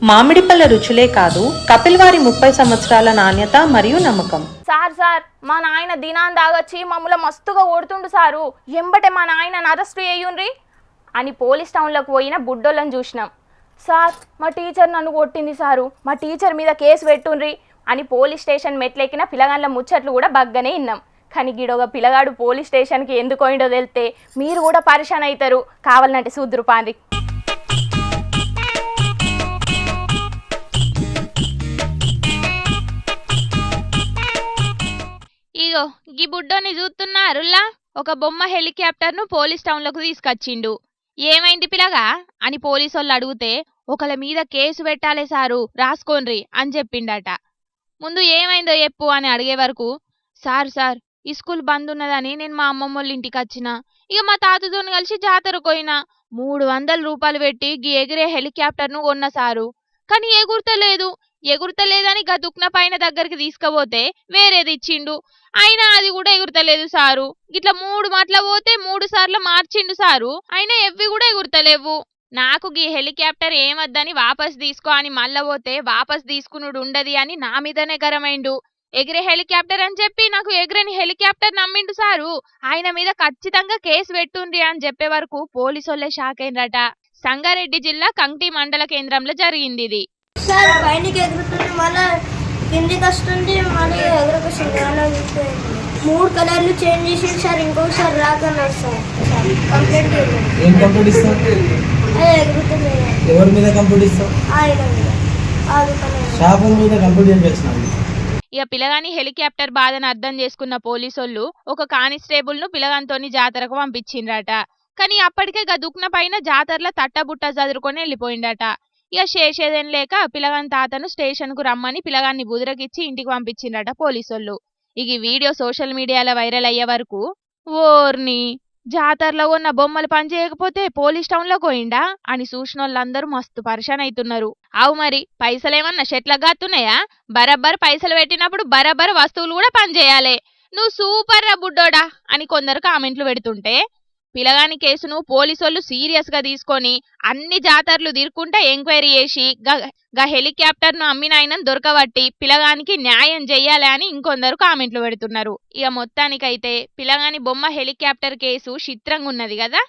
మామిడిపళ్ళ రుచులే కాదు, కపిల్ వారి 30 సంవత్సరాల నాణ్యత మరియు నమ్మకం. సార్ మా నాయన దినాన్ దాగొచ్చి మమ్మల్ని మస్తుగా ఓడుతుండు సారు. ఎంబటే మా నాయనని అరెస్ట్ చేయుండ్రి అని పోలీస్ టౌన్లోకి పోయిన బుడ్డోళ్ళని చూసినాం. సార్ మా టీచర్ నన్ను కొట్టింది సారు, మా టీచర్ మీద కేసు పెట్టుండ్రి అని పోలీస్ స్టేషన్ మెట్లెక్కిన పిల్లగాళ్ళ ముచ్చట్లు కూడా బగ్గనే విన్నాం. కానీ గిడొక పిల్లగాడు పోలీస్ స్టేషన్కి ఎందుకు పోయిండో తెలితే మీరు కూడా పరిశాన్ అవుతారు. కావాలంటే సూద్దురు పాంది. ఇగో గీ బుడ్డోని చూస్తున్నారులా, ఒక బొమ్మ హెలికాప్టర్ను పోలీస్ టౌన్లోకి తీసుకొచ్చిండు. ఏమైంది పిల్లగా అని పోలీసు వాళ్ళు అడిగితే, ఒకళ్ళ మీద కేసు పెట్టాలే సారు, రాసుకోండ్రి అని చెప్పిండట. ముందు ఏమైందో చెప్పు అని అడిగే వరకు, సార్ ఈ స్కూల్ బంద్ ఉన్నదని నేను మా అమ్మమ్మ వాళ్ళ ఇంటికి వచ్చిన, ఇక మా తాతతో కలిసి జాతరకు పోయినా 300 రూపాయలు పెట్టి గీ ఎగిరే హెలికాప్టర్ను కొన్న సారు, కానీ ఎగురుతలేదని గా దుక్న పైన దగ్గరికి తీసుకుపోతే వేరేది ఇచ్చిండు, అయినా అది కూడా ఎగురుతలేదు సారు. గిట్లా 3 మాటల పోతే 3 సార్లు మార్చిండు సారు, అయినా ఎవ్వి కూడా ఎగురుతలేవు. నాకు గీ హెలికాప్టర్ ఏమద్దని వాపస్ తీసుకో అని మళ్ళా పోతే వాపస్ తీసుకునుడు ఉండది అని నా మీదనే గరమైండు. ఎగిరే హెలికాప్టర్ అని చెప్పి నాకు ఎగిరని హెలికాప్టర్ నమ్మిండు సారు, ఆయన మీద ఖచ్చితంగా కేసు పెట్టుండ్రి అని చెప్పే వరకు పోలీసోళ్ళే షాక్ అయినరట. సంగారెడ్డి జిల్లా కంక్టి మండల కేంద్రంలో జరిగింది ఇది. సార్ పైనకి ఎగురుతుంది, మళ్ళీ కిందికి వస్తుంది, మళ్ళీ ఎగురుకొస్తుంది. 3 కలర్లు చేంజ్ చేసి సార్ ఇంకొకసారి రాకన్నారు సార్. కంప్లైంట్ ఎగురుతుంది. ఎవరి మీద కంప్లీట్ ఇస్తావు? ఆయన మీద షాప్ మీద కంప్లీట్ చేసినావు. ఇక పిల్లగాని హెలికాప్టర్ బాధను అర్థం చేసుకున్న పోలీసోళ్ళు ఒక కానిస్టేబుల్ ను పిల్లగానితోని జాతరకు పంపించిండ్రట. కానీ అప్పటికే గదుక్న పైన జాతరలో తట్టబుట్ట చదురుకొని వెళ్ళిపోయిండట. ఇక చేసేదేం లేక పిల్లగాని తాతను స్టేషన్ కు రమ్మని పిల్లగాన్ని బుదిరకిచ్చి ఇంటికి పంపించిండ్రట పోలీసోళ్ళు. ఇక ఈ వీడియో సోషల్ మీడియాలో వైరల్ అయ్యే వరకు ఓర్ని జాతరలో ఉన్న బొమ్మలు పనిచేయకపోతే పోలీస్ టౌన్ లో పోయిండా అని చూసిన వాళ్ళందరూ మస్తు పరిశాన్ అవుతున్నారు. అవు మరి పైసలేమన్నా చెట్లకు గాతున్నాయా? బరబ్బర్ పైసలు పెట్టినప్పుడు బరబ్బర్ వస్తువులు కూడా పనిచేయాలి. నువ్వు సూపర్ రా బుడ్డోడా అని కొందరు కామెంట్లు పెడుతుంటే, పిల్లగాని కేసును పోలీసోళ్ళు సీరియస్ గా తీసుకొని అన్ని జాతరలు తీరుకుంటా ఎంక్వైరీ చేసి గా హెలికాప్టర్ ను అమ్మిన ఆయనను దొరకబట్టి పిల్లగానికి న్యాయం చెయ్యాలి అని ఇంకొందరు కామెంట్లు పెడుతున్నారు. ఇక మొత్తానికైతే పిల్లగాని బొమ్మ హెలికాప్టర్ కేసు చిత్రంగా ఉన్నది కదా.